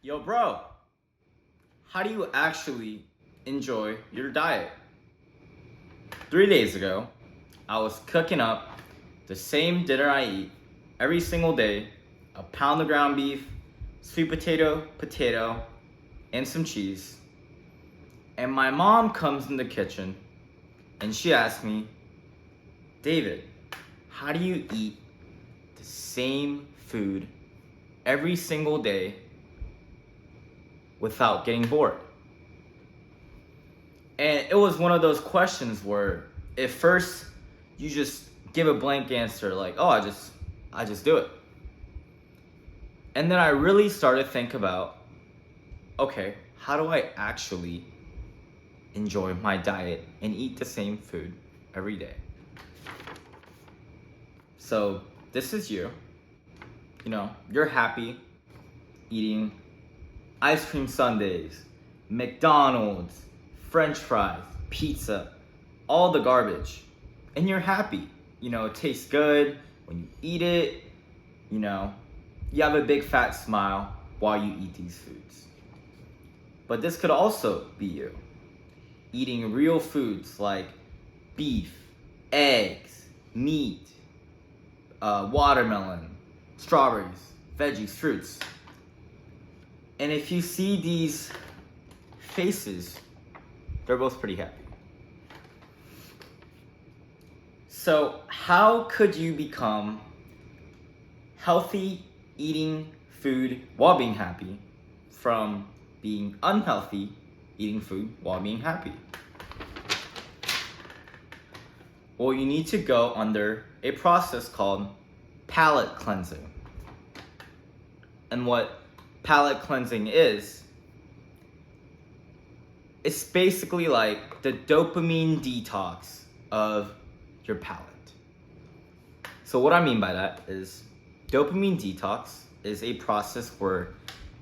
Yo, bro, how do you actually enjoy your diet? 3 days ago, I was cooking up the same dinner I eat every single day: a pound of ground beef, sweet potato, and some cheese. And my mom comes in the kitchen and she asks me, David, how do you eat the same food every single day without getting bored? And it was one of those questions where at first you just give a blank answer like, oh, I just do it. And then I really started to think about, okay, how do I actually enjoy my diet and eat the same food every day? So this is you. You're happy eating ice cream sundaes, McDonald's, French fries, pizza, all the garbage. And you're happy. It tastes good when you eat it. You have a big fat smile while you eat these foods. But this could also be you eating real foods like beef, eggs, meat, watermelon, strawberries, veggies, fruits. And if you see these faces, they're both pretty happy. So, how could you become healthy eating food while being happy from being unhealthy eating food while being happy? Well, you need to go under a process called palate cleansing. And what palate cleansing is, it's basically like the dopamine detox of your palate. So what I mean by that is dopamine detox is a process where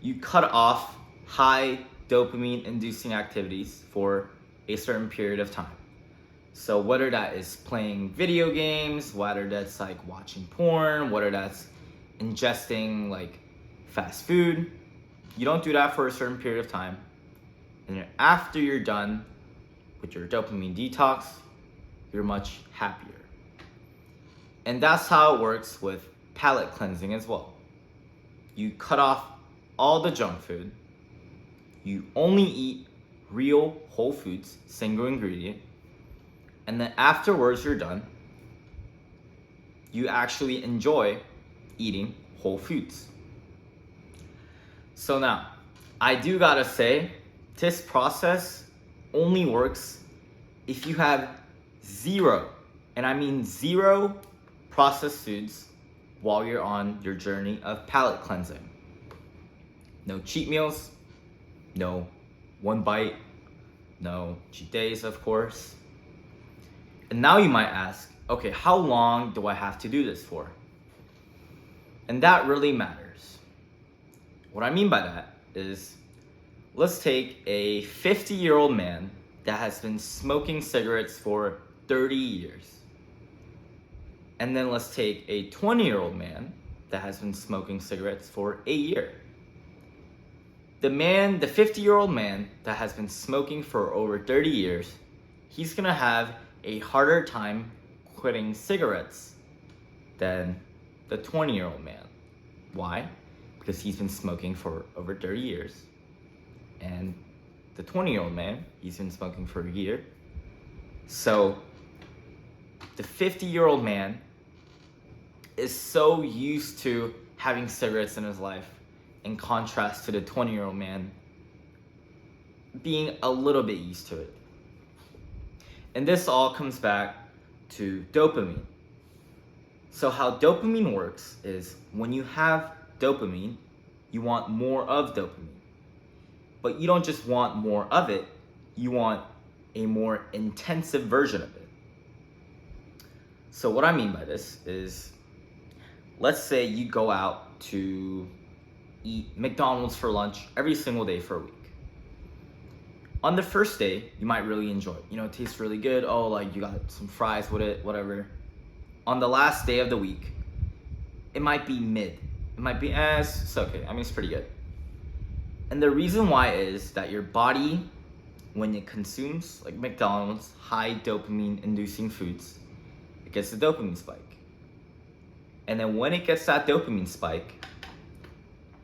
you cut off high dopamine inducing activities for a certain period of time. So whether that is playing video games, whether that's like watching porn, whether that's ingesting like fast food, you don't do that for a certain period of time. And then after you're done with your dopamine detox, you're much happier. And that's how it works with palate cleansing as well. You cut off all the junk food. You only eat real whole foods, single ingredient. And then afterwards you're done, you actually enjoy eating whole foods. So now, I do gotta say, this process only works if you have zero, and I mean zero, processed foods while you're on your journey of palate cleansing. No cheat meals, no one bite, no cheat days, of course. And now you might ask, okay, how long do I have to do this for? And that really matters. What I mean by that is, let's take a 50-year-old man that has been smoking cigarettes for 30 years. And then let's take a 20-year-old man that has been smoking cigarettes for a year. The 50-year-old man that has been smoking for over 30 years, he's gonna have a harder time quitting cigarettes than the 20-year-old man. Why? Because he's been smoking for over 30 years. And the 20-year-old man, he's been smoking for a year. So the 50-year-old man is so used to having cigarettes in his life, in contrast to the 20-year-old man being a little bit used to it. And this all comes back to dopamine. So how dopamine works is when you have dopamine, you want more of dopamine. But you don't just want more of it, you want a more intensive version of it. So what I mean by this is, let's say you go out to eat McDonald's for lunch every single day for a week. On the first day, you might really enjoy it. It tastes really good. Oh, like you got some fries with it, whatever. On the last day of the week, it might be mid. It might be, it's okay. I mean, it's pretty good. And the reason why is that your body, when it consumes like McDonald's high dopamine inducing foods, it gets a dopamine spike. And then when it gets that dopamine spike,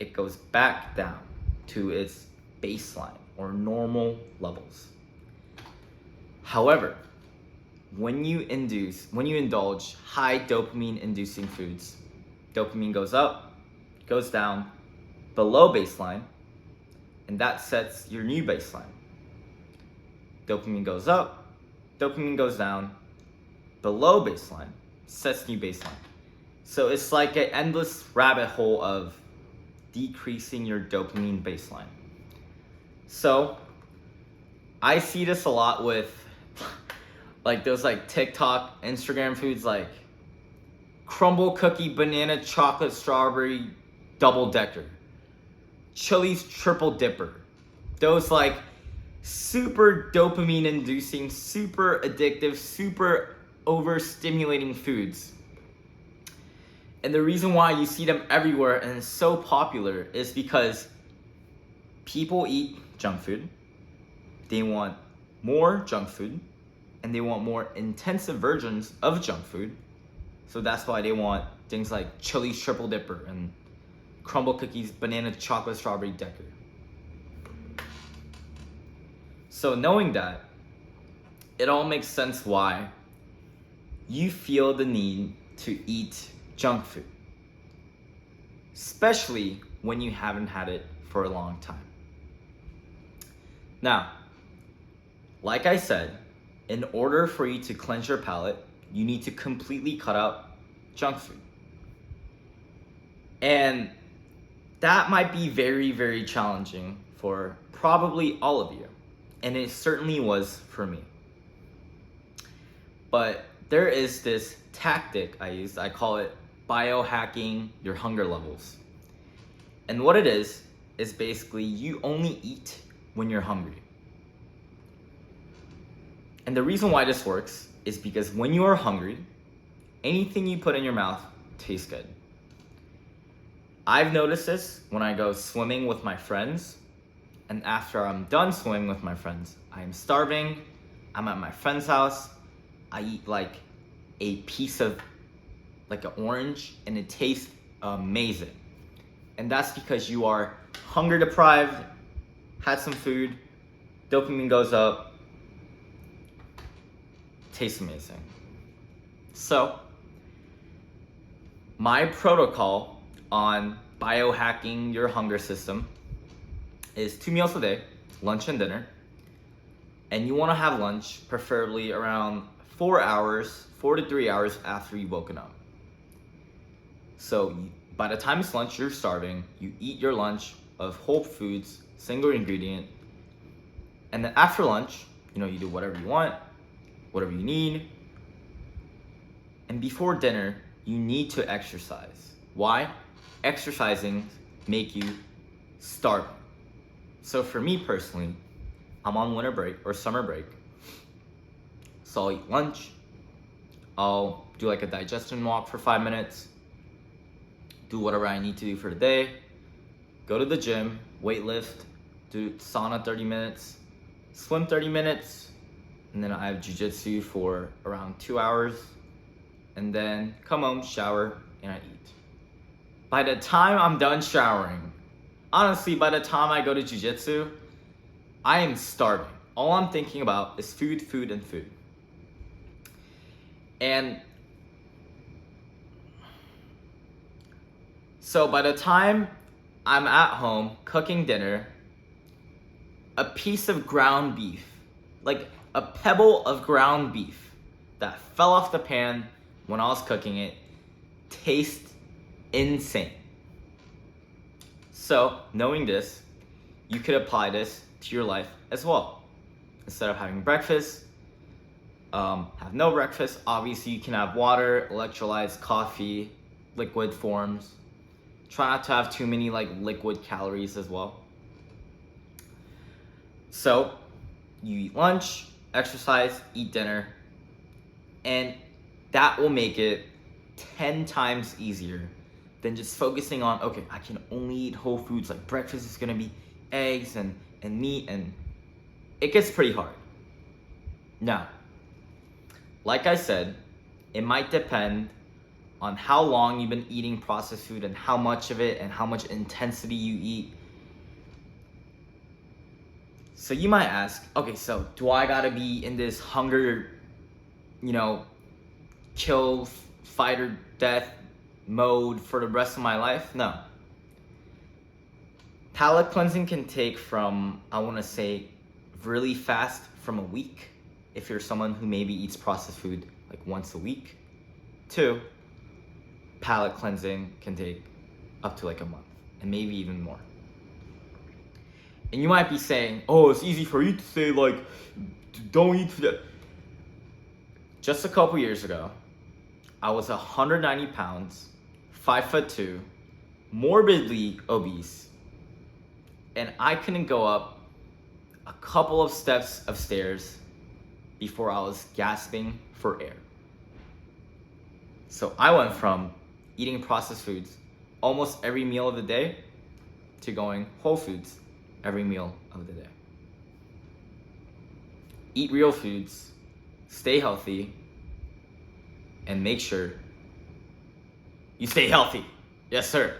it goes back down to its baseline or normal levels. However, when you indulge high dopamine inducing foods, dopamine goes up, goes down below baseline, and that sets your new baseline. Dopamine goes up, dopamine goes down, below baseline, sets new baseline. So it's like an endless rabbit hole of decreasing your dopamine baseline. So I see this a lot with like those like TikTok, Instagram foods like crumble cookie, banana, chocolate, strawberry, double decker, Chili's triple dipper. Those like super dopamine inducing, super addictive, super overstimulating foods. And the reason why you see them everywhere and it's so popular is because people eat junk food. They want more junk food and they want more intensive versions of junk food. So that's why they want things like Chili's triple dipper and crumble cookies, banana, chocolate, strawberry decker. So knowing that, it all makes sense why you feel the need to eat junk food, especially when you haven't had it for a long time. Now, like I said, in order for you to cleanse your palate, you need to completely cut out junk food. And that might be very, very challenging for probably all of you. And it certainly was for me. But there is this tactic I use, I call it biohacking your hunger levels. And what it is basically you only eat when you're hungry. And the reason why this works is because when you are hungry, anything you put in your mouth tastes good. I've noticed this when I go swimming with my friends, and after I'm done swimming with my friends, I'm starving, I'm at my friend's house, I eat like a piece of like an orange and it tastes amazing. And that's because you are hunger deprived, had some food, dopamine goes up, tastes amazing. So, my protocol on biohacking your hunger system is 2 meals a day, lunch and dinner. And you want to have lunch preferably around 4 to 3 hours after you've woken up. So by the time it's lunch, you're starving. You eat your lunch of whole foods, single ingredient. And then after lunch, you do whatever you want, whatever you need. And before dinner, you need to exercise. Why? Exercising make you starving. So for me personally, I'm on winter break or summer break. So I'll eat lunch. I'll do like a digestion walk for 5 minutes. Do whatever I need to do for the day. Go to the gym, weight lift, do sauna 30 minutes, swim 30 minutes, and then I have jiu-jitsu for around 2 hours. And then come home, shower, and I eat. By the time I'm done showering, honestly, by the time I go to jiu-jitsu, I am starving. All I'm thinking about is food, food, and food. And so by the time I'm at home cooking dinner, a piece of ground beef, like a pebble of ground beef that fell off the pan when I was cooking it, tastes insane. So, knowing this, you could apply this to your life as well. Instead of having breakfast, have no breakfast. Obviously, you can have water, electrolytes, coffee, liquid forms. Try not to have too many like liquid calories as well. So, you eat lunch, exercise, eat dinner, and that will make it 10 times easier than just focusing on, okay, I can only eat whole foods, like breakfast is gonna be eggs and meat, and it gets pretty hard. Now, like I said, it might depend on how long you've been eating processed food and how much of it and how much intensity you eat. So you might ask, okay, so do I gotta be in this hunger, kill, fight or death mode for the rest of my life? No. Palate cleansing can take from, I wanna say, really fast from a week, if you're someone who maybe eats processed food like once a week, to palate cleansing can take up to like a month and maybe even more. And you might be saying, oh, it's easy for you to say, like, don't eat that. Just a couple years ago, I was 190 pounds, 5'2", morbidly obese, and I couldn't go up a couple of steps of stairs before I was gasping for air. So I went from eating processed foods almost every meal of the day to going whole foods every meal of the day. Eat real foods, stay healthy, and make sure you stay healthy. Yes, sir.